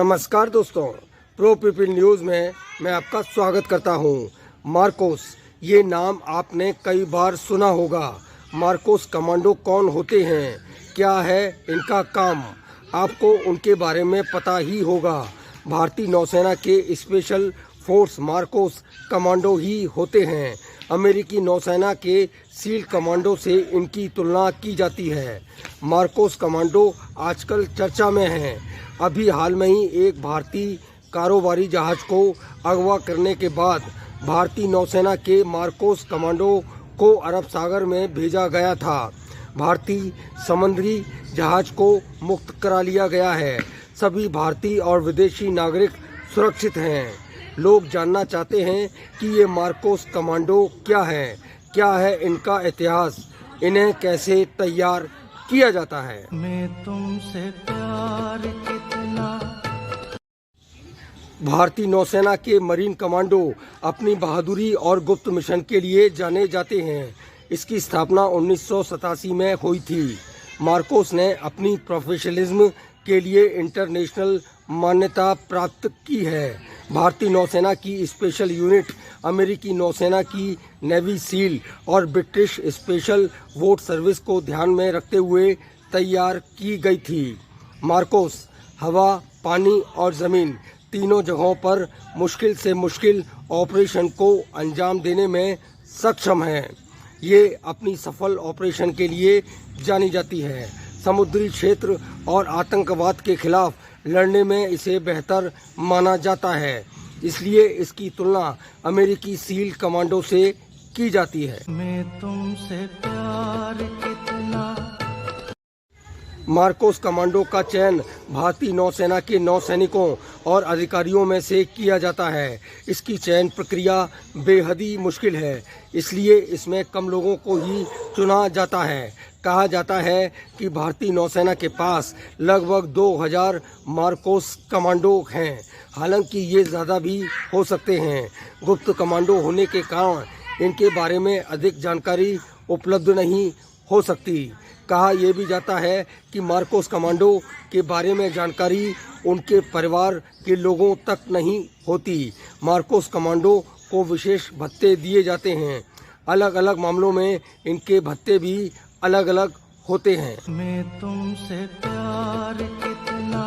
नमस्कार दोस्तों, pro people news में मैं आपका स्वागत करता हूं। मार्कोस, ये नाम आपने कई बार सुना होगा। मार्कोस कमांडो कौन होते हैं, क्या है इनका काम, आपको उनके बारे में पता ही होगा। भारतीय नौसेना के स्पेशल फोर्स मार्कोस कमांडो ही होते हैं। अमेरिकी नौसेना के सील कमांडो से इनकी तुलना की जाती है। मार्कोस कमांडो आजकल चर्चा में हैं। अभी हाल में ही एक भारतीय कारोबारी जहाज को अगवा करने के बाद भारतीय नौसेना के मार्कोस कमांडो को अरब सागर में भेजा गया था। भारतीय समुद्री जहाज को मुक्त करा लिया गया है। सभी भारतीय और विदेशी नागरिक सुरक्षित हैं। लोग जानना चाहते हैं कि ये मार्कोस कमांडो क्या है इनका इतिहास, इन्हें कैसे तैयार किया जाता है। मैं तुमसे प्यार कितना। भारतीय नौसेना के मरीन कमांडो अपनी बहादुरी और गुप्त मिशन के लिए जाने जाते हैं। इसकी स्थापना 1987 में हुई थी। मार्कोस ने अपनी प्रोफेशनलिज्म के लिए इंटरनेशनल मान्यता प्राप्त की है। भारतीय नौसेना की स्पेशल यूनिट अमेरिकी नौसेना की नेवी सील और ब्रिटिश स्पेशल बोट सर्विस को ध्यान में रखते हुए तैयार की गई थी। मार्कोस हवा, पानी और ज़मीन तीनों जगहों पर मुश्किल से मुश्किल ऑपरेशन को अंजाम देने में सक्षम है। ये अपनी सफल ऑपरेशन के लिए जानी जाती है। समुद्री क्षेत्र और आतंकवाद के खिलाफ लड़ने में इसे बेहतर माना जाता है, इसलिए इसकी तुलना अमेरिकी सील कमांडो से की जाती है। मैं तुमसे प्यार कितना। मार्कोस कमांडो का चयन भारतीय नौसेना के नौसैनिकों और अधिकारियों में से किया जाता है। इसकी चयन प्रक्रिया बेहद ही मुश्किल है, इसलिए इसमें कम लोगों को ही चुना जाता है। कहा जाता है कि भारतीय नौसेना के पास लगभग 2000 मार्कोस कमांडो हैं, हालांकि ये ज़्यादा भी हो सकते हैं। गुप्त कमांडो होने के कारण इनके बारे में अधिक जानकारी उपलब्ध नहीं हो सकती। कहा यह भी जाता है कि मार्कोस कमांडो के बारे में जानकारी उनके परिवार के लोगों तक नहीं होती। मार्कोस कमांडो को विशेष भत्ते दिए जाते हैं। अलग अलग मामलों में इनके भत्ते भी अलग अलग होते हैं। मैं तुमसे प्यार कितना।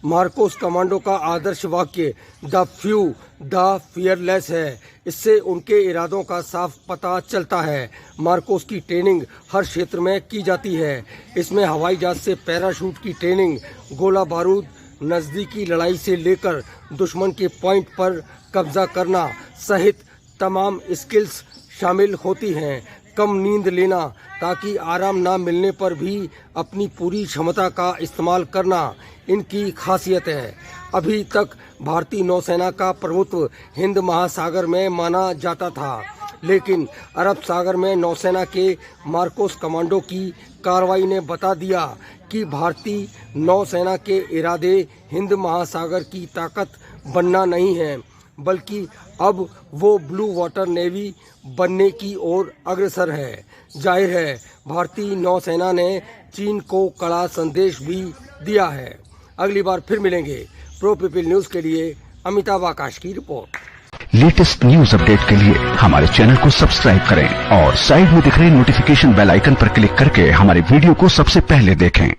मार्कोस कमांडो का आदर्श वाक्य द फ्यू द फियरलेस है। इससे उनके इरादों का साफ पता चलता है। मार्कोस की ट्रेनिंग हर क्षेत्र में की जाती है। इसमें हवाई जहाज से पैराशूट की ट्रेनिंग, गोला बारूद, नज़दीकी लड़ाई से लेकर दुश्मन के पॉइंट पर कब्जा करना सहित तमाम स्किल्स शामिल होती हैं। कम नींद लेना ताकि आराम ना मिलने पर भी अपनी पूरी क्षमता का इस्तेमाल करना इनकी खासियत है। अभी तक भारतीय नौसेना का प्रभुत्व हिंद महासागर में माना जाता था, लेकिन अरब सागर में नौसेना के मार्कोस कमांडो की कार्रवाई ने बता दिया कि भारतीय नौसेना के इरादे हिंद महासागर की ताकत बनना नहीं है, बल्कि अब वो ब्लू वाटर नेवी बनने की ओर अग्रसर है। जाहिर है भारतीय नौसेना ने चीन को कड़ा संदेश भी दिया है। अगली बार फिर मिलेंगे। प्रो पीपल न्यूज़ के लिए अमिताभ आकाश की रिपोर्ट। लेटेस्ट न्यूज अपडेट के लिए हमारे चैनल को सब्सक्राइब करें और साइड में दिख रहे नोटिफिकेशन बेल आइकन पर क्लिक करके हमारे वीडियो को सबसे पहले देखें।